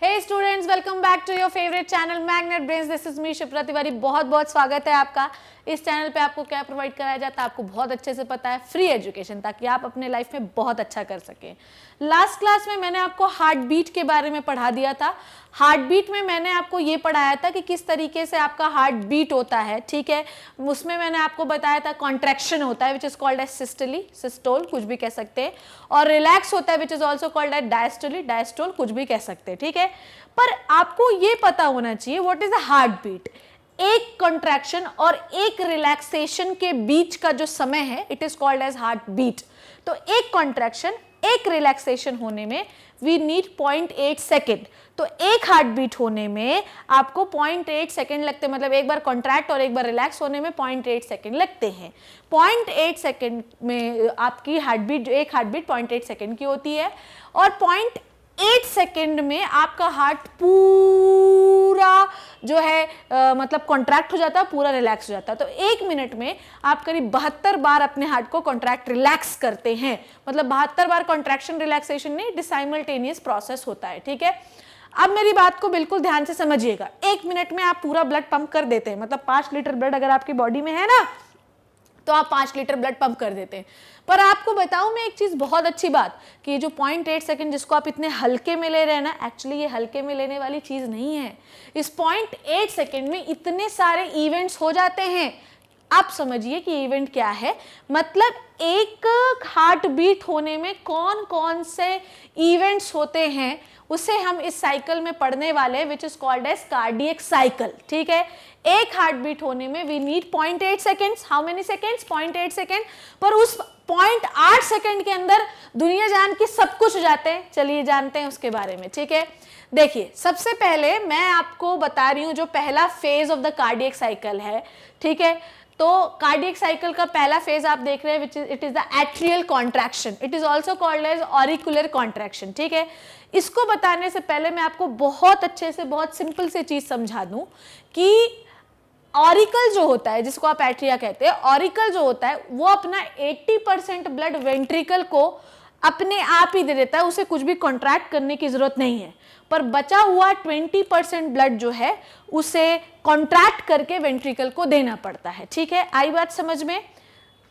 Hey students, welcome back to your favourite channel Magnet Brains. This is me Shipra Tiwari. बहुत बहुत स्वागत है आपका। इस चैनल पे आपको क्या प्रोवाइड कराया जाता है आपको बहुत अच्छे से पता है, फ्री एजुकेशन, ताकि आप अपने लाइफ में बहुत अच्छा कर सकें। लास्ट क्लास में मैंने आपको हार्ट बीट के बारे में पढ़ा दिया था। हार्ट बीट में मैंने आपको ये पढ़ाया था कि किस तरीके से आपका हार्ट बीट होता है, ठीक है। उसमें मैंने आपको बताया था कॉन्ट्रैक्शन होता है which is called as systole, systole कुछ भी कह सकते हैं, और रिलैक्स होता है which is also called as diastole, diastole कुछ भी कह सकते हैं, ठीक है। पर आपको ये पता होना चाहिए what is the heart beat. एक कॉन्ट्रैक्शन और एक रिलैक्सेशन के बीच का जो समय है it is called as heart beat. तो एक कॉन्ट्रैक्शन एक रिलैक्सेशन होने में वी नीड 0.8 सेकेंड। तो एक हार्ट बीट होने में आपको 0.8 सेकेंड लगते हैं, मतलब एक बार कॉन्ट्रैक्ट और एक बार रिलैक्स होने में 0.8 सेकेंड लगते हैं। 0.8 सेकेंड में आपकी हार्ट बीट, एक हार्ट बीट 0.8 सेकेंड की होती है, और 0.8 सेकेंड में आपका हार्ट पूरा जो है मतलब कॉन्ट्रैक्ट हो जाता है, पूरा रिलैक्स हो जाता है। तो एक मिनट में आप करीब 72 बार अपने हार्ट को कॉन्ट्रैक्ट रिलैक्स करते हैं, मतलब 72 बार कॉन्ट्रैक्शन रिलैक्सेशन नहीं, साइमल्टेनियस प्रोसेस होता है, ठीक है। अब मेरी बात को बिल्कुल ध्यान से समझिएगा। एक मिनट में आप पूरा ब्लड पंप कर देते हैं, मतलब 5 लीटर ब्लड अगर आपकी बॉडी में है ना, तो आप 5 लीटर ब्लड पंप कर देते हैं। पर आपको बताऊं मैं एक चीज, बहुत अच्छी बात, कि जो 0.8 सेकेंड जिसको आप इतने हल्के में ले रहे हैं ना, एक्चुअली ये हल्के में लेने वाली चीज नहीं है। इस 0.8 सेकेंड में इतने सारे इवेंट्स हो जाते हैं। आप समझिए कि इवेंट क्या है, मतलब एक हार्ट बीट होने में कौन कौन से इवेंट्स होते हैं उसे हम इस साइकिल में पढ़ने वाले हैं, which is called as cardiac cycle, ठीक है। एक हार्ट बीट होने में we need 0.8 seconds. How many seconds? 0.8 second. पर उस 0.8 सेकेंड के अंदर दुनिया जान की सब कुछ हो जाते हैं। चलिए जानते हैं उसके बारे में, ठीक है। देखिए, सबसे पहले मैं आपको बता रही हूं जो पहला phase of the cardiac cycle है, ठीक है। तो कार्डियक साइकिल का पहला फेज आप देख रहे हैं which is it is the atrial contraction. It is also called as auricular contraction, ठीक है। इसको बताने से पहले मैं आपको बहुत अच्छे से, बहुत सिंपल से चीज समझा दूं कि ऑरिकल जो होता है, जिसको आप एट्रिया कहते हैं, ऑरिकल जो होता है वो अपना 80% ब्लड वेंट्रिकल को अपने आप ही दे देता है, उसे कुछ भी कॉन्ट्रैक्ट करने की जरूरत नहीं है। पर बचा हुआ 20% ब्लड जो है उसे कॉन्ट्रैक्ट करके वेंट्रिकल को देना पड़ता है, ठीक है। आई बात समझ में?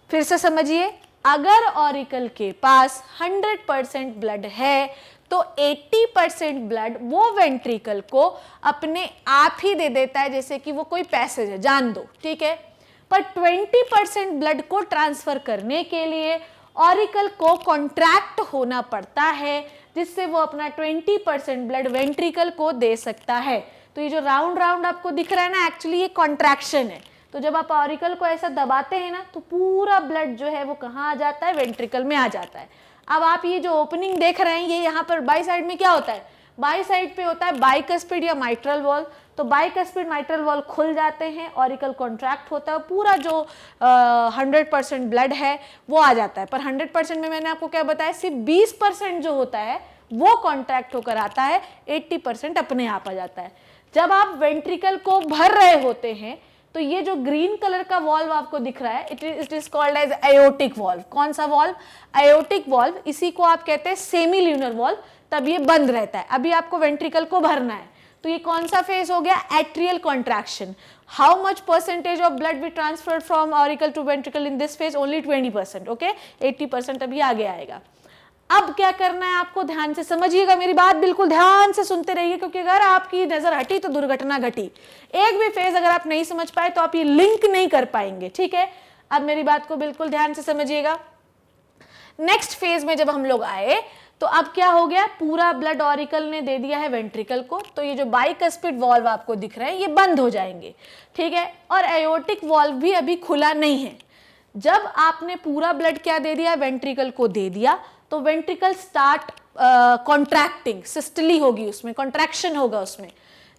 फिर से समझिए, अगर ऑरिकल के पास 100% ब्लड है तो 80% ब्लड वो वेंट्रिकल को अपने आप ही दे देता है, जैसे कि वो कोई पैसेज है, जान दो, ठीक है। पर 20% ब्लड को ट्रांसफर करने के लिए ऑरिकल को कॉन्ट्रैक्ट होना पड़ता है, जिससे वो अपना 20% ब्लड वेंट्रिकल को दे सकता है। तो ये जो राउंड राउंड आपको दिख रहा है ना, एक्चुअली ये कॉन्ट्रैक्शन है। तो जब आप ऑरिकल को ऐसा दबाते हैं ना, तो पूरा ब्लड जो है वो कहाँ आ जाता है? वेंट्रिकल में आ जाता है। अब आप ये जो ओपनिंग देख रहे हैं, ये यहाँ पर बाई साइड में क्या होता है? बाई साइड पे होता है बाइकस्पिड या माइट्रल वॉल। तो बाइकस्पिड माइट्रल वॉल खुल जाते हैं, ऑरिकल कॉन्ट्रैक्ट होता है, पूरा जो 100% ब्लड है वो आ जाता है। पर 100% में मैंने आपको क्या बताया, सिर्फ 20% जो होता है वो कॉन्ट्रैक्ट होकर आता है, 80% अपने आप आ जाता है। जब आप वेंट्रिकल को भर रहे होते हैं तो ये जो ग्रीन कलर का वॉल्व आपको दिख रहा है, it is called as aortic valve. कौन सा वॉल्व? Aortic valve. इसी को आप कहते हैं सेमी ल्यूनर वॉल्व। तब ये बंद रहता है। अभी आपको वेंट्रिकल को भरना है, तो ये कौन सा फेज हो गया? Atrial contraction. How much percentage of blood be transferred from auricle to ventricle in this phase? Only 20%, okay. 80% अभी आगे आएगा। अब क्या करना है आपको, ध्यान से समझिएगा, मेरी बात बिल्कुल ध्यान से सुनते रहिए, क्योंकि अगर आपकी नजर हटी तो दुर्घटना घटी। एक भी फेज अगर आप नहीं समझ पाए तो आप ये लिंक नहीं कर पाएंगे, ठीक है। अब मेरी बात को बिल्कुल ध्यान से समझिएगा। नेक्स्ट फेज में जब हम लोग आए तो अब क्या हो गया, पूरा ब्लड ऑरिकल ने दे दिया है वेंट्रिकल को, तो ये जो बाइकस्पिड वॉल्व आपको दिख रहे हैं ये बंद हो जाएंगे, ठीक है। और एयोटिक वॉल्व भी अभी खुला नहीं है। जब आपने पूरा ब्लड क्या दे दिया, वेंट्रिकल को दे दिया, तो वेंट्रिकल स्टार्ट कॉन्ट्रैक्टिंग, सिस्टली होगी, उसमें कॉन्ट्रैक्शन होगा। उसमें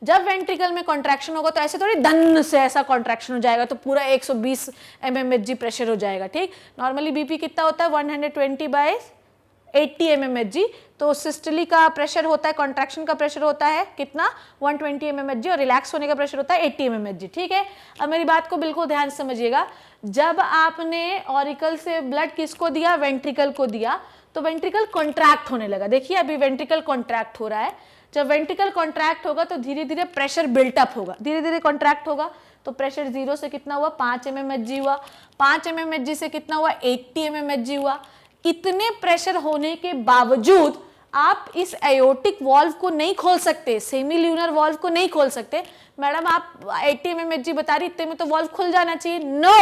जब वेंट्रिकल में कॉन्ट्रैक्शन होगा तो ऐसे थोड़ी धन से ऐसा कॉन्ट्रैक्शन हो जाएगा तो पूरा 120 mmHg प्रेशर हो जाएगा, ठीक। नॉर्मली बीपी कितना होता है? 120/80 mmHg। तो सिस्टली का प्रेशर होता है, कॉन्ट्रैक्शन का प्रेशर होता है कितना? 120 mmHg, और रिलैक्स होने का प्रेशर होता है 80 mmHg, ठीक है। अब मेरी बात को बिल्कुल ध्यान से समझिएगा। जब आपने ऑरिकल से ब्लड किसको दिया? वेंट्रिकल को दिया, तो वेंट्रिकल कॉन्ट्रैक्ट होने लगा। देखिए अभी वेंट्रिकल कॉन्ट्रैक्ट हो रहा है। जब वेंट्रिकल कॉन्ट्रैक्ट होगा तो धीरे धीरे प्रेशर बिल्टअप होगा, धीरे धीरे कॉन्ट्रैक्ट होगा तो प्रेशर 0 से कितना हुआ 5 mmHg हुआ, 5 mmHg से कितना हुआ 80 mmHg हुआ। इतने प्रेशर होने के बावजूद आप इस एयोटिक वॉल्व को नहीं खोल सकते, सेमी ल्यूनर वॉल्व को नहीं खोल सकते। मैडम आप 80 mmHg बता रही, इतने में तो वॉल्व खुल जाना चाहिए। नो,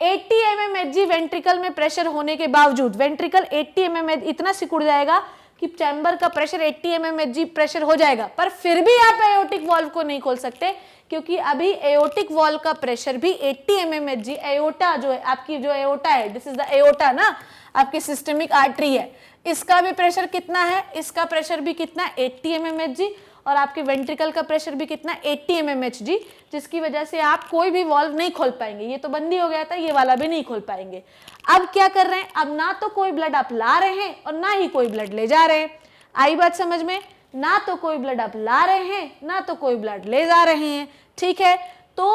80 mmHg वेंट्रिकल में प्रेशर होने के बावजूद वेंट्रिकल 80 mmHg इतना सिकुड़ जाएगा कि चैम्बर का प्रेशर 80 mmHg प्रेशर हो जाएगा, पर फिर भी आप एयोटिक वॉल्व को नहीं खोल सकते क्योंकि अभी एयोटिक वॉल्व का प्रेशर भी 80 mmHg, एयोटा जो है आपकी, जो एयोटा है, दिस इज द एयोटा ना, आपकी सिस्टमिक आर्टरी है, इसका भी प्रेशर कितना है, इसका प्रेशर भी कितना 80 mmHg और आपके वेंट्रिकल का प्रेशर भी कितना 80 mmHg, जिसकी वजह से आप कोई भी वॉल्व नहीं खोल पाएंगे। ये तो बंदी हो गया था, ये वाला भी नहीं खोल पाएंगे। अब क्या कर रहे हैं, अब ना तो कोई ब्लड आप ला रहे हैं और ना ही कोई ब्लड ले जा रहे हैं। आई बात समझ में, ना तो कोई ब्लड आप ला रहे हैं ना तो कोई ब्लड ले जा रहे हैं, ठीक है। तो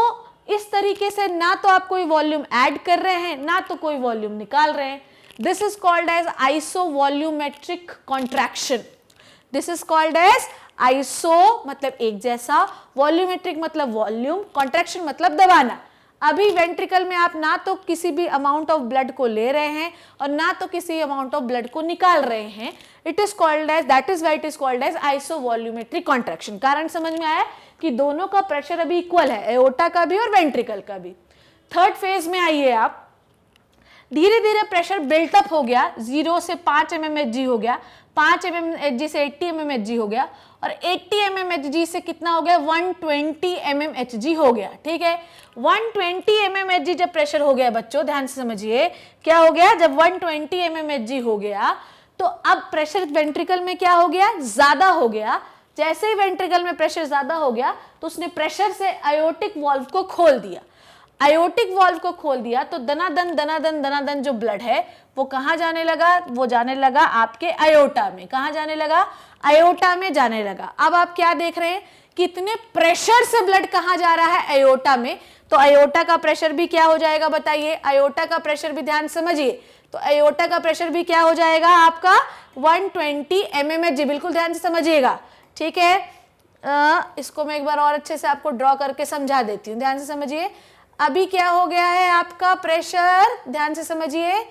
इस तरीके से ना तो आप कोई वॉल्यूम ऐड कर रहे हैं ना तो कोई वॉल्यूम निकाल रहे हैं। This is called as isovolumetric contraction. This is called as iso मतलब एक जैसा, वॉल्यूमेट्रिक मतलब वॉल्यूम, कॉन्ट्रैक्शन मतलब दबाना। अभी वेंट्रिकल में आप ना तो किसी भी अमाउंट ऑफ ब्लड को ले रहे हैं और ना तो किसी अमाउंट ऑफ ब्लड को निकाल रहे हैं। It is called as, that is why it is called as isovolumetric contraction. कारण समझ में आया कि दोनों का प्रेशर अभी इक्वल है, एओर्टा का भी और वेंट्रिकल का भी। थर्ड फेज में आइए आप, धीरे धीरे प्रेशर बिल्टअप हो गया, 0 से 5 mmHg हो गया, 5 mmHg से 80 mmHg हो गया और 80 mmHg से कितना हो गया 120 mmHg हो गया, ठीक है। 120 mmHg जब प्रेशर हो गया बच्चों, ध्यान से समझिए क्या हो गया, जब 120 mmHg हो गया तो अब प्रेशर वेंट्रिकल में क्या हो गया, ज्यादा हो गया। जैसे ही वेंट्रिकल में प्रेशर ज्यादा हो गया तो उसने प्रेशर से आयोटिक वॉल्व को खोल दिया। आयोटिक वॉल्व को खोल दिया तो दनादन जो ब्लड है वो कहाँ जाने लगा, वो जाने लगा आपके आयोटा में। कहाँ जाने लगा, आयोटा में जाने लगा। अब आप क्या देख रहे हैं, कितने प्रेशर से ब्लड कहाँ जा रहा है, आयोटा में। तो आयोटा का प्रेशर भी क्या हो जाएगा बताइए, आयोटा का प्रेशर भी ध्यान समझिए, तो आयोटा का प्रेशर भी क्या हो जाएगा आपका 120 mmHg। बिल्कुल ध्यान से समझिएगा, ठीक है। इसको मैं एक बार और अच्छे से आपको ड्रॉ करके समझा देती हूँ, ध्यान से समझिए। अभी क्या हो गया है आपका प्रेशर, ध्यान से समझिए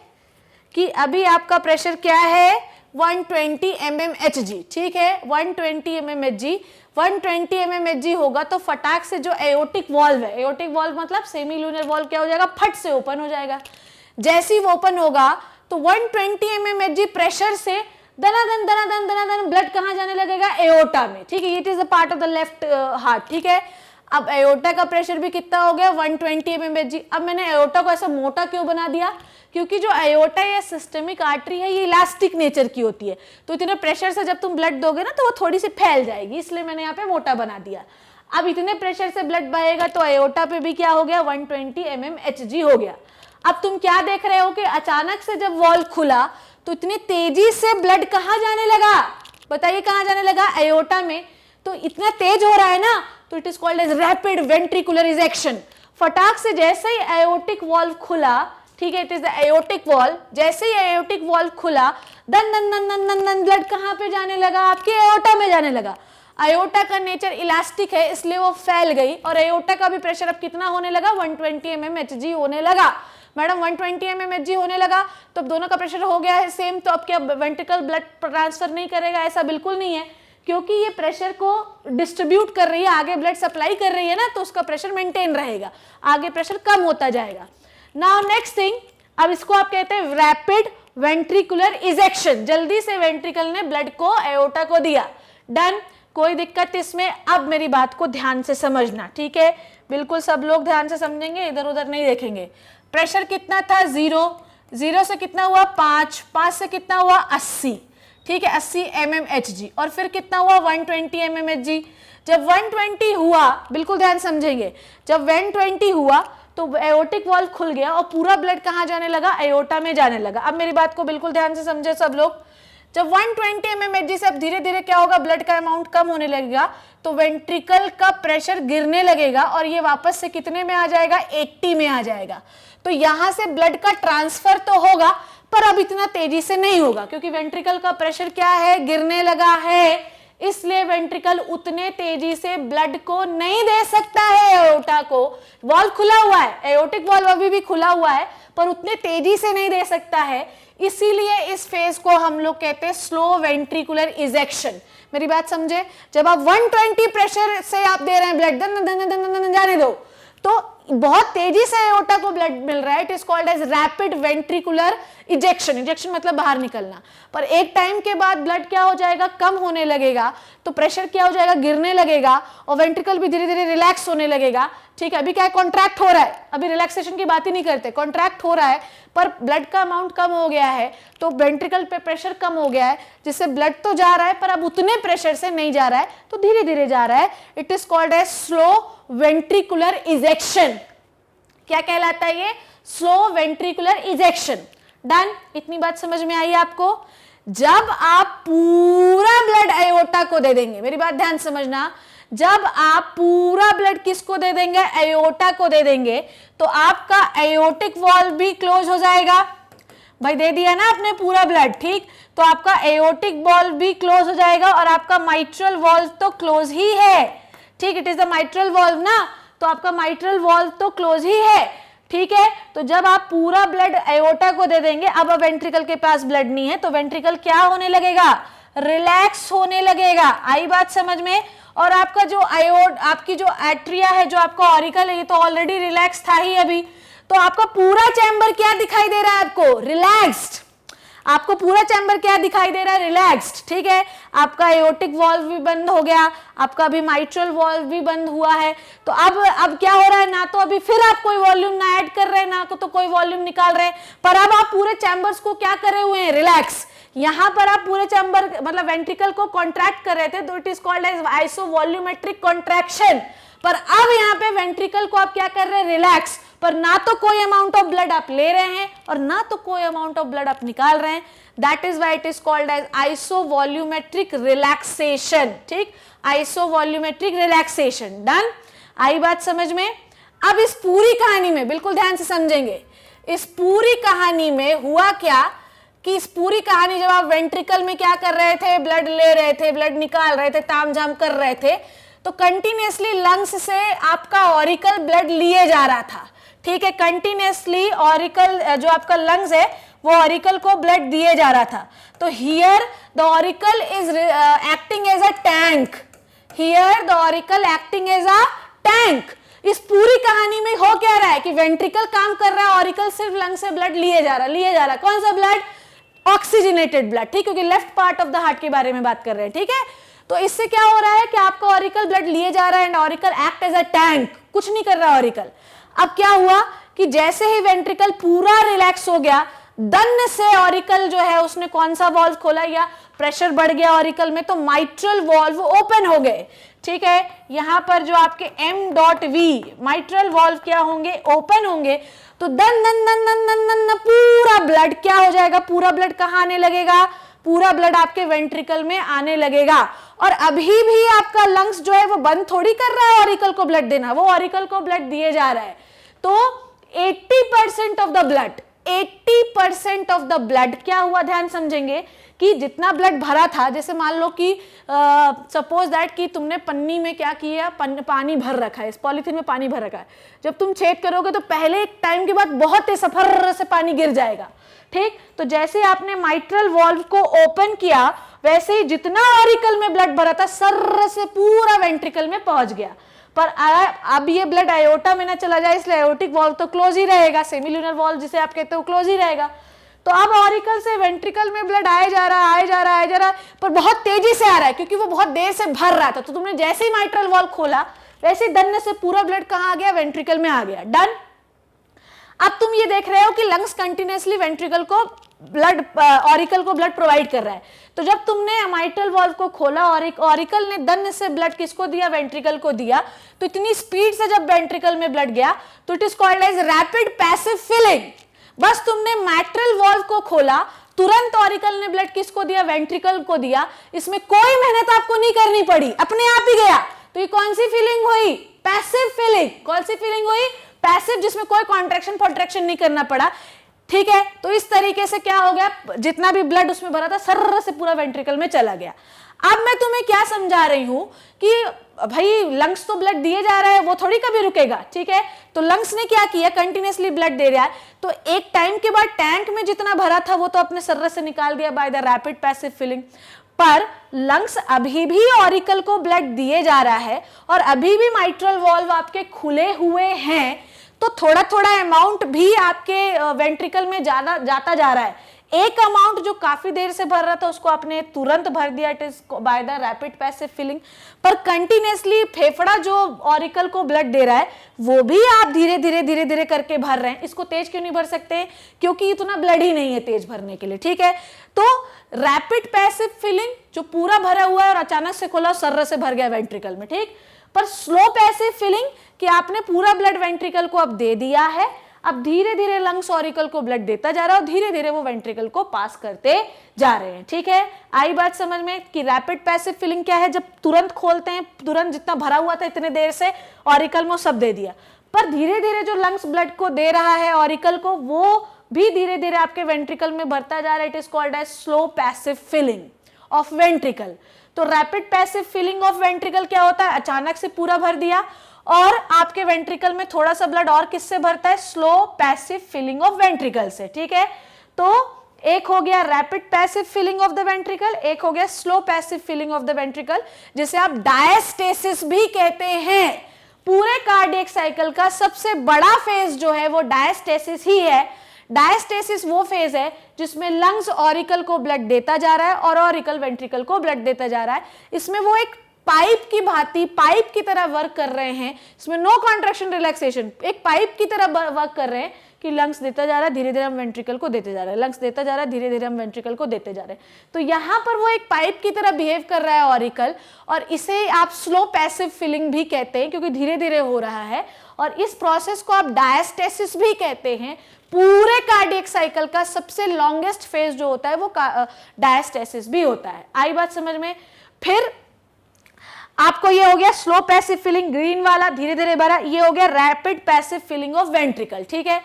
कि अभी आपका प्रेशर क्या है 120 mmHg, ठीक है। 120 mmHg, 120 mmHg होगा तो फटाक से जो एयोटिक वॉल्व है, एयोटिक वॉल्व मतलब सेमी ल्यूनर वॉल्व क्या हो जाएगा, फट से ओपन हो जाएगा। जैसे ही वो ओपन होगा तो 120 mmHg प्रेशर से दनादन ब्लड कहाँ जाने लगेगा, एयोटा में, ठीक है। It is a part of the left heart, ठीक है। अब एयोटा का प्रेशर भी कितना हो गया 120 mmHg। अब मैंने एयोटा को ऐसा मोटा क्यों बना दिया, क्योंकि जो एयोटा या सिस्टमिक आर्टरी है ये इलास्टिक नेचर की होती है, तो इतने प्रेशर से जब तुम ब्लड दोगे ना तो वो थोड़ी सी फैल जाएगी, इसलिए मैंने यहाँ पे मोटा बना दिया। अब इतने प्रेशर से ब्लड बहेगा तो एयोटा पे भी क्या हो गया 120 mmHg हो गया। अब तुम क्या देख रहे हो कि अचानक से जब वॉल्व खुला तो इतनी तेजी से ब्लड कहाँ जाने लगा, बताइए कहाँ जाने लगा, एयोटा में। तो इतना तेज हो रहा है ना, तो it is called as rapid ventricular ejection. फटाक से जैसे ही एयोटिक वॉल्व खुला, ठीक है, it is the aortic valve, जैसे ही एयोटिक वॉल्व खुला दन दन दन दन दन दन ब्लड कहाँ पे जाने लगा, आपके एयोटा में जाने लगा। एयोटा का नेचर इलास्टिक है इसलिए वो फैल गई और एयोटा का भी प्रेशर अब कितना होने लगा 120 mmHg होने लगा। मैडम 120 mmHg होने लगा तो अब दोनों का प्रेशर हो गया है सेम, तो अब क्या वेंट्रिकल ब्लड ट्रांसफर नहीं करेगा, ऐसा बिल्कुल नहीं है, क्योंकि ये प्रेशर को डिस्ट्रीब्यूट कर रही है, आगे ब्लड सप्लाई कर रही है ना, तो उसका प्रेशर मेंटेन रहेगा, आगे प्रेशर कम होता जाएगा। नाउ नेक्स्ट थिंग, अब इसको आप कहते हैं रैपिड वेंट्रिकुलर इजेक्शन। जल्दी से वेंट्रिकल ने ब्लड को एयोटा को दिया, डन, कोई दिक्कत इसमें। अब मेरी बात को ध्यान से समझना, ठीक है, बिल्कुल सब लोग ध्यान से समझेंगे, इधर उधर नहीं देखेंगे। प्रेशर कितना था 0 से कितना हुआ 5 से कितना हुआ 80, ठीक है, 80 mmHg, और फिर कितना हुआ 120 mmHg। जब 120 हुआ, बिल्कुल ध्यान समझेंगे, जब 120 हुआ तो एयोटिक वॉल्व खुल गया और पूरा ब्लड कहाँ जाने लगा, एयोटा में जाने लगा। अब मेरी बात को बिल्कुल ध्यान से समझे सब लोग। जब 120 mmHg से अब धीरे धीरे क्या होगा, ब्लड का अमाउंट कम होने लगेगा तो वेंट्रिकल का प्रेशर गिरने लगेगा और ये वापस से कितने में आ जाएगा, 80 में आ जाएगा। तो यहां से ब्लड का ट्रांसफर तो होगा पर अब इतना तेजी से नहीं होगा, क्योंकि वेंट्रिकल का प्रेशर क्या है, गिरने लगा है, इसलिए वेंट्रिकल उतने तेजी से ब्लड को नहीं दे सकता है एओर्टा को। वॉल्व खुला हुआ है, एओर्टिक वॉल्व अभी भी खुला हुआ है, पर उतने तेजी से नहीं दे सकता है। इसीलिए इस फेज को हम लोग कहते हैं स्लो वेंट्रिकुलर इजेक्शन। मेरी बात समझे, जब आप 120 प्रेशर से आप दे रहे हैं ब्लड, दन दन दन दन जाने दो, तो बहुत तेजी से एओर्टा को ब्लड मिल रहा है, it is called as rapid ventricular ejection. Ejection मतलब बाहर निकलना। पर एक टाइम के बाद ब्लड क्या हो जाएगा, कम होने लगेगा, तो प्रेशर क्या हो जाएगा, गिरने लगेगा, और वेंट्रिकल भी धीरे धीरे रिलैक्स होने लगेगा। ठीक है, अभी क्या है, कॉन्ट्रैक्ट हो रहा है, अभी रिलैक्सेशन की बात ही नहीं करते, कॉन्ट्रैक्ट हो रहा है, पर ब्लड का अमाउंट कम हो गया है, तो वेंट्रिकल पे प्रेशर कम हो गया है, जिससे ब्लड तो जा रहा है पर अब उतने प्रेशर से नहीं जा रहा है, तो धीरे धीरे जा रहा है। It is called as slow ventricular ejection. क्या कहलाता है ये, स्लो वेंट्रिकुलर इजेक्शन। डन, इतनी बात समझ में आई आपको। जब आप पूरा ब्लड एओर्टा को दे देंगे, मेरी बात ध्यान समझना, जब आप पूरा ब्लड किसको दे देंगे, एओर्टा को दे देंगे, तो आपका एओर्टिक वॉल्व भी क्लोज हो जाएगा। भाई दे दिया ना आपने पूरा ब्लड, ठीक, तो आपका एओर्टिक वॉल्व भी क्लोज हो जाएगा, और आपका माइट्रल वॉल्व तो क्लोज ही है। ठीक, it is the mitral valve ना, तो आपका माइट्रल वॉल्व तो क्लोज ही है। ठीक है, तो जब आप पूरा ब्लड एओर्टा को दे देंगे, अब वेंट्रिकल के पास ब्लड नहीं है, तो वेंट्रिकल क्या होने लगेगा, रिलैक्स होने लगेगा। आई बात समझ में। और आपका जो आपकी जो एट्रिया है, जो आपका ऑरिकल है, ये तो ऑलरेडी रिलैक्स था ही अभी, तो आपका पूरा चैम्बर क्या दिखाई दे रहा है आपको, रिलैक्स्ड। आपको पूरा चैम्बर क्या दिखाई दे रहा है, रिलैक्स्ड। ठीक है, आपका एओर्टिक वॉल्व भी बंद हो गया, आपका अभी माइट्रल वॉल्व भी बंद हुआ है। तो अब क्या हो रहा है, ना तो अभी फिर आप कोई वॉल्यूम ना ऐड कर रहे हैं, ना तो कोई वॉल्यूम निकाल रहे हैं, पर अब आप पूरे चैम्बर्स को क्या करे हुए हैं, रिलैक्स। यहां पर आप पूरे चैम्बर मतलब वेंट्रिकल को कॉन्ट्रैक्ट कर रहे थे, तो it is called as isovolumetric contraction. पर अब यहाँ पे वेंट्रिकल को आप क्या कर रहे हैं, रिलैक्स, पर ना तो कोई अमाउंट ऑफ ब्लड आप ले रहे हैं और ना तो कोई अमाउंट ऑफ ब्लड आप निकाल रहे हैं। That is why it is called as isovolumetric relaxation. ठीक, आइसोवॉल्यूमेट्रिक रिलैक्सेशन। डन, आई बात समझ में। अब इस पूरी कहानी में बिल्कुल ध्यान से समझेंगे, इस पूरी कहानी में हुआ क्या कि इस पूरी कहानी जब आप वेंट्रिकल में क्या कर रहे थे, ब्लड ले रहे थे, ब्लड निकाल रहे थे, तामझाम कर रहे थे, तो कंटिन्यूअसली लंग्स से आपका ऑरिकल ब्लड लिए जा रहा था। ठीक है, कंटिन्यूअसली ऑरिकल जो आपका लंग्स है वो ऑरिकल को ब्लड दिए जा रहा था। तो here the auricle is acting as a tank, here the auricle acting as a tank. इस पूरी कहानी में हो क्या रहा है कि वेंट्रिकल काम कर रहा है, ऑरिकल सिर्फ लंग से ब्लड लिए जा रहा है। कौन सा ब्लड, ऑक्सीजनेटेड ब्लड। ठीक, क्योंकि left part of the heart के बारे में बात कर रहे हैं। ठीक है, तो इससे क्या हो रहा है कि आपका ऑरिकल ब्लड लिए जा रहा है and auricle act as a tank, कुछ नहीं कर रहा ऑरिकल। अब क्या हुआ कि जैसे ही वेंट्रिकल पूरा रिलैक्स हो गया, दन से ऑरिकल जो है उसने कौन सा वॉल्व खोला, या प्रेशर बढ़ गया ऑरिकल में, तो माइट्रल वॉल्व ओपन हो गए। ठीक है, यहां पर जो आपके M.V माइट्रल वॉल्व क्या होंगे, ओपन होंगे, तो दन दन दन दन दन दन पूरा ब्लड क्या हो जाएगा, पूरा ब्लड कहां आने लगेगा, पूरा ब्लड आपके वेंट्रिकल में आने लगेगा। और अभी भी आपका लंग्स जो है वो बंद थोड़ी कर रहा है ऑरिकल को ब्लड देना, वो ऑरिकल को ब्लड दिए जा रहा है। तो 80% of the blood, 80% of the blood क्या हुआ, ध्यान समझेंगे कि जितना ब्लड भरा था, जैसे मान लो कि सपोज दैट कि तुमने पन्नी में क्या किया, पानी भर रखा है, इस पॉलीथीन में पानी भर रखा है, जब तुम छेद करोगे तो पहले एक टाइम के बाद बहुत तेज सफर से पानी गिर जाएगा। ठीक, तो जैसे आपने माइट्रल वॉल्व को ओपन किया, वैसे ही जितना ऑरिकल में ब्लड भरा था सर्र से पूरा वेंट्रिकल में पहुंच गया। पर अब ये ब्लड एओर्टा में ना चला जाए, इसलिए एओर्टिक वॉल्व तो क्लोज ही रहेगा, सेमिल्यूनर वॉल्व जिसे आप कहते हो क्लोज ही रहेगा। तो अब ऑरिकल से वेंट्रिकल में ब्लड आए जा रहा है, पर बहुत तेजी से आ रहा है क्योंकि वो बहुत देर से भर रहा था। तो तुमने जैसे ही माइट्रल वॉल्व खोला, वैसे ही दन्ने से पूरा ब्लड कहां आ गया, वेंट्रिकल में आ गया। डन। अब तुम ये देख रहे हो कि लंग्स कंटिन्यूअसली वेंट्रिकल को ब्लड, ऑरिकल को ब्लड प्रोवाइड कर रहा है। तो जब तुमने माइट्रल वॉल्व को खोला और ऑरिकल ने दन्ने से ब्लड किसको दिया, वेंट्रिकल को दिया, तो इतनी स्पीड से जब वेंट्रिकल में ब्लड गया तो it is called as rapid passive filling. बस तुमने माइट्रल वॉल्व को खोला, तुरंत ऑरिकल ने ब्लड किसको दिया, वेंट्रिकल को दिया, इसमें कोई मेहनत आपको नहीं करनी पड़ी, अपने आप ही गया। तो ये कौन सी फीलिंग हुई, पैसिव फीलिंग। कौन सी फीलिंग हुई, पैसिव, जिसमें कोई कॉन्ट्रैक्शन नहीं करना पड़ा। ठीक है, तो इस तरीके से क्या हो गया, जितना भी ब्लड उसमें भरा था सर्र से पूरा वेंट्रिकल में चला गया। अब मैं तुम्हें क्या समझा रही हूं कि भाई लंग्स तो ब्लड दिए जा रहा है, वो थोड़ी कभी रुकेगा, ठीक है। तो लंग्स ने क्या किया, कंटिन्यूसली ब्लड दे रहा है, तो एक टाइम के बाद टैंक में जितना भरा था वो तो अपने सर्र से निकाल दिया by the rapid passive filling, पर लंग्स अभी भी ऑरिकल को ब्लड दिए जा रहा है और अभी भी माइट्रल वॉल्व आपके खुले हुए हैं, तो थोड़ा थोड़ा अमाउंट भी आपके वेंट्रिकल में जाता जा रहा है। एक अमाउंट जो काफी देर से भर रहा था उसको आपने तुरंत भर दिया, it is by the rapid passive filling, पर कंटिन्यूसली फेफड़ा जो ऑरिकल को ब्लड दे रहा है वो भी आप धीरे धीरे धीरे धीरे करके भर रहे हैं। इसको तेज क्यों नहीं भर सकते, क्योंकि इतना ब्लड ही नहीं है तेज भरने के लिए, ठीक है। तो रैपिड पैसिव फिलिंग जो पूरा भरा हुआ है और अचानक से खोला, सर्र से भर गया वेंट्रिकल में, ठीक। पर स्लो पैसिव फिलिंग कि आपने पूरा ब्लड वेंट्रिकल को अब दे दिया है, अब धीरे धीरे लंग्स ऑरिकल को ब्लड देता जा रहा है और धीरे धीरे वो वेंट्रिकल को पास करते जा रहे हैं, ठीक है। आई बात समझ में कि रैपिड पैसिव फिलिंग क्या है, जब तुरंत खोलते हैं, तुरंत जितना भरा हुआ था इतने देर से ऑरिकल में सब दे दिया, पर धीरे धीरे जो लंग्स ब्लड को दे रहा है ऑरिकल को, वो भी धीरे धीरे आपके वेंट्रिकल में भरता जा रहा है। It is called as slow passive filling of ventricle. तो rapid passive filling of ventricle क्या होता है, अचानक से पूरा भर दिया और आपके वेंट्रिकल में थोड़ा सा ब्लड और किससे भरता है, slow passive filling of ventricle से, ठीक है। तो एक हो गया rapid passive filling of the ventricle, एक हो गया slow passive filling of the ventricle, जिसे आप डायस्टेसिस भी कहते हैं। पूरे कार्डियक साइकिल का सबसे बड़ा फेज जो है वो डायस्टेसिस ही है। डायस्टेसिस वो फेज है जिसमें लंग्स ऑरिकल को ब्लड देता जा रहा है और ऑरिकल वेंट्रिकल को ब्लड देता जा रहा है। इसमें वो एक पाइप की भांति, पाइप की तरह वर्क कर रहे हैं, इसमें नो कॉन्ट्रैक्शन रिलैक्सेशन, एक पाइप की तरह वर्क कर रहे हैं कि लंग्स देता जा रहा है, धीरे धीरे हम वेंट्रिकल को देते जा रहे हैं, लंग्स देता जा रहा है, धीरे धीरे हम वेंट्रिकल को देते जा रहे हैं। तो यहाँ पर वो एक पाइप की तरह बिहेव कर रहा है ऑरिकल, और इसे आप स्लो पैसिव फिलिंग भी कहते हैं क्योंकि धीरे धीरे हो रहा है, और इस प्रोसेस को आप डायस्टेसिस भी कहते हैं। पूरे कार्डियक साइकिल का सबसे लॉन्गेस्ट फेज जो होता है वो डायस्टेसिस भी होता है। आई बात समझ में। फिर आपको ये हो गया स्लो पैसिव फिलिंग, ग्रीन वाला धीरे धीरे भरा, ये हो गया rapid passive filling of ventricle, ठीक है।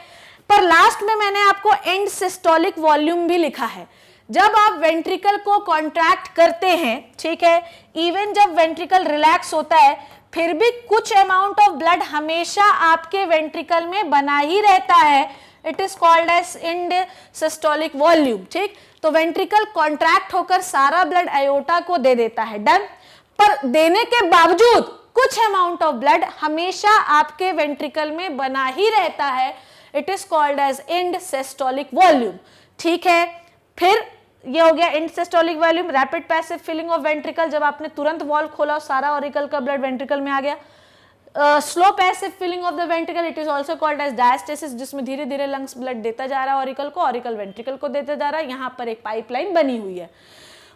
पर लास्ट में मैंने आपको एंड सिस्टोलिक वॉल्यूम भी लिखा है। जब आप वेंट्रिकल को कॉन्ट्रैक्ट करते हैं, ठीक है, इवन जब वेंट्रिकल रिलैक्स होता है, फिर भी कुछ अमाउंट ऑफ ब्लड हमेशा आपके वेंट्रिकल में बना ही रहता है। It is called as end systolic volume, ठीक। तो वेंट्रिकल कॉन्ट्रैक्ट होकर सारा ब्लड आयोटा को दे देता है, डन। पर देने के बावजूद कुछ अमाउंट ऑफ ब्लड हमेशा आपके वेंट्रिकल में बना ही रहता है। It is called as end systolic volume, ठीक है। फिर ये हो गया end systolic volume, rapid passive filling of ventricle, जब आपने तुरंत वॉल खोला और सारा ऑरिकल का ब्लड वेंट्रिकल में आ गया। Slow passive filling of the ventricle, it is also called as diastasis, जिसमें धीरे धीरे लंग्स ब्लड देता जा रहा है ऑरिकल को, ऑरिकल वेंट्रिकल को देता जा रहा है। यहाँ पर एक पाइपलाइन बनी हुई है।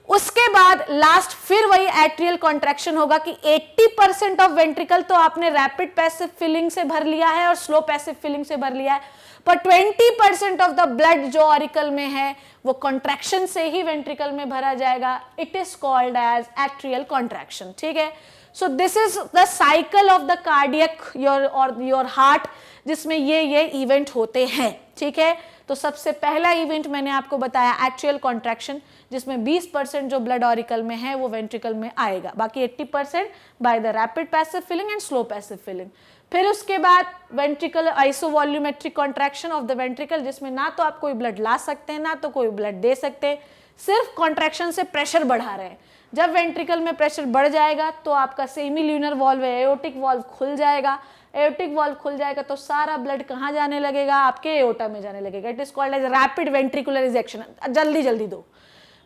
उसके बाद लास्ट फिर वही एट्रियल कॉन्ट्रैक्शन होगा कि 80% ऑफ वेंट्रिकल तो आपने रैपिड पैसिव फिलिंग से भर लिया है और स्लो पैसिव फिलिंग से भर लिया है, पर 20% ऑफ द ब्लड जो ऑरिकल में है वो कॉन्ट्रैक्शन से ही वेंट्रिकल में भरा जाएगा। It is called as atrial contraction, ठीक है। So this is the cycle of the cardiac your heart, जिसमें ये इवेंट होते हैं, ठीक है। तो सबसे पहला इवेंट मैंने आपको बताया एट्रियल कॉन्ट्रैक्शन, जिसमें 20% जो ब्लड ऑरिकल में है वो वेंट्रिकल में आएगा, बाकी 80% by the rapid passive filling and slow passive filling. फिर उसके बाद ventricle isovolumetric contraction of the ventricle, जिसमें ना तो आप कोई ब्लड ला सकते हैं ना तो कोई ब्लड दे सकते हैं, सिर्फ कॉन्ट्रैक्शन से प्रेशर बढ़ा रहे हैं। जब वेंट्रिकल में प्रेशर बढ़ जाएगा तो आपका सेमील्यूनर वॉल्व, एओर्टिक वॉल्व खुल जाएगा। एओर्टिक वॉल्व खुल जाएगा तो सारा ब्लड कहाँ जाने लगेगा, आपके एओर्टा में जाने लगेगा। It is called as rapid ventricular ejection, जल्दी जल्दी दो।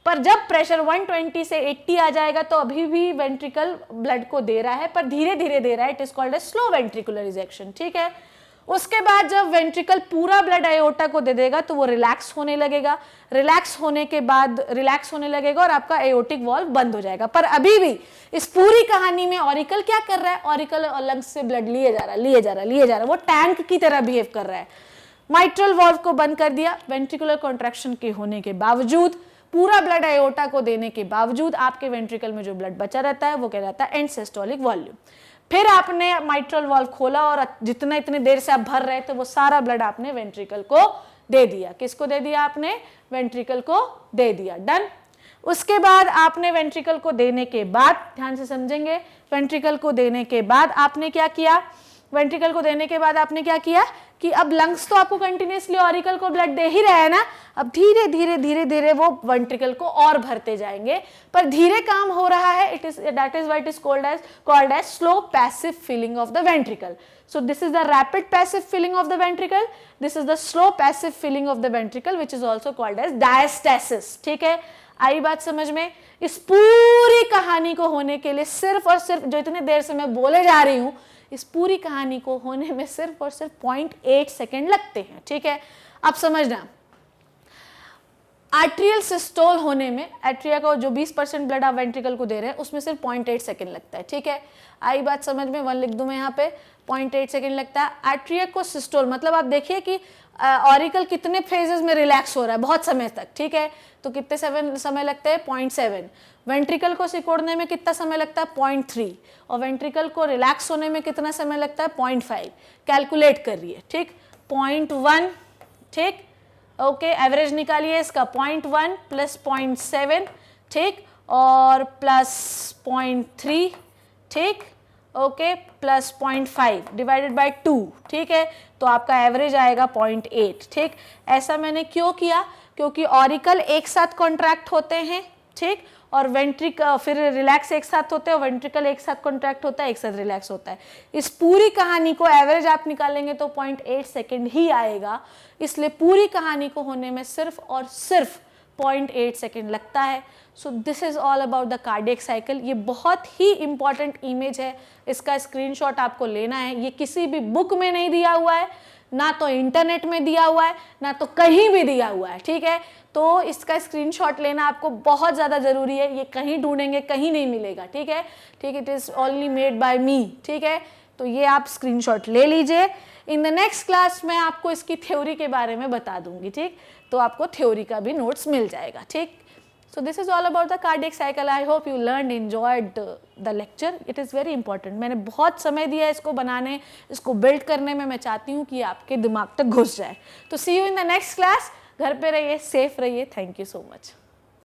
पर जब प्रेशर 120 से 80 आ जाएगा तो अभी भी वेंट्रिकल ब्लड को दे रहा है, पर धीरे धीरे दे रहा है। It is called as slow ventricular ejection, ठीक है। उसके बाद जब वेंट्रिकल पूरा ब्लड आयोटा को दे देगा तो वो रिलैक्स होने लगेगा। रिलैक्स होने के बाद रिलैक्स होने लगेगा और आपका एओर्टिक वॉल्व बंद हो जाएगा। पर अभी भी इस पूरी कहानी में ऑरिकल क्या कर रहा है, ऑरिकल लंग्स से ब्लड लिए जा रहा है, वो टैंक की तरह बिहेव कर रहा है। माइट्रल वॉल्व को बंद कर दिया, वेंट्रिकुलर कॉन्ट्रैक्शन के होने के बावजूद, पूरा ब्लड आयोटा को देने के बावजूद आपके वेंट्रिकल में जो ब्लड बचा रहता है वो कहलाता है एंड सिस्टोलिक वॉल्यूम। फिर आपने माइट्रल वॉल्व खोला और जितना इतने देर से आप भर रहे थे वो सारा ब्लड आपने वेंट्रिकल को दे दिया। किसको दे दिया आपने, वेंट्रिकल को दे दिया, डन। उसके बाद आपने वेंट्रिकल को देने के बाद, ध्यान से समझेंगे, वेंट्रिकल को देने के बाद आपने क्या किया, वेंट्रिकल को देने के बाद आपने क्या किया कि अब लंग्स तो आपको कंटिन्यूसली ऑरिकल को ब्लड दे ही रहा है ना, अब धीरे धीरे धीरे धीरे वो वेंट्रिकल को और भरते जाएंगे, पर धीरे काम हो रहा है. It is that is what is called as slow passive filling of the ventricle. So this is the rapid passive filling of the ventricle. This is the slow passive filling of the ventricle, which is also called as diastasis. ठीक है, आई बात समझ में. इस पूरी कहानी को होने के लिए सिर्फ और सिर्फ, जो इतनी देर से मैं बोले जा रही हूँ, इस पूरी कहानी को होने में सिर्फ और सिर्फ 0.8 सेकेंड लगते हैं. ठीक है, अब समझना, आर्ट्रियल सिस्टोल होने में, एट्रिया को जो 20% ब्लड आप वेंट्रिकल को दे रहे हैं उसमें सिर्फ 0.8 सेकेंड लगता है. ठीक है, आई बात समझ में, 1 लिख दूं मैं यहाँ पे, 0.8 सेकेंड लगता है. आर्ट्रिया को सिस्टोल मतलब आप देखिए कि ऑरिकल कितने फेजेस में रिलैक्स हो रहा है, बहुत समय तक. ठीक है, तो कितने समय लगते हैं, 0.7. वेंट्रिकल को सिकोड़ने में कितना समय लगता है, 0.3. और वेंट्रिकल को रिलैक्स होने में कितना समय लगता है, 0.5. कैलकुलेट करिए. ठीक, 0.1. ठीक, ओके, एवरेज निकालिए इसका, 0.1 प्लस 0.7. ठीक, और प्लस 0.3. ठीक, ओके, प्लस 0.5 डिवाइडेड बाय 2. ठीक है, तो आपका एवरेज आएगा 0.8. ठीक, ऐसा मैंने क्यों किया, क्योंकि ऑरिकल एक साथ कॉन्ट्रैक्ट होते हैं. ठीक, और फिर रिलैक्स एक साथ होते हैं, वेंट्रिकल एक साथ कॉन्ट्रैक्ट होता है, एक साथ रिलैक्स होता है. इस पूरी कहानी को एवरेज आप निकालेंगे तो 0.8 सेकेंड ही आएगा. इसलिए पूरी कहानी को होने में सिर्फ और सिर्फ 0.8 सेकेंड लगता है. So this is all about the cardiac cycle. ये बहुत ही इंपॉर्टेंट इमेज है, इसका स्क्रीनशॉट आपको लेना है. ये किसी भी बुक में नहीं दिया हुआ है, ना तो इंटरनेट में दिया हुआ है, ना तो कहीं भी दिया हुआ है. ठीक है, तो इसका स्क्रीनशॉट लेना आपको बहुत ज़्यादा ज़रूरी है. ये कहीं ढूंढेंगे कहीं नहीं मिलेगा. ठीक है, ठीक, it is only made by me. ठीक है, तो ये आप स्क्रीनशॉट ले लीजिए. इन द नेक्स्ट क्लास मैं आपको इसकी थ्योरी के बारे में बता दूंगी. ठीक, तो आपको थ्योरी का भी नोट्स मिल जाएगा. ठीक, so this is all about the cardiac cycle. I hope you learned, enjoyed the lecture. It is very important. मैंने बहुत समय दिया इसको बनाने, इसको बिल्ड करने में. मैं चाहती हूँ कि आपके दिमाग तक घुस जाए. तो see you in the next class. घर पे रहिए, सेफ रहिए. Thank you so much.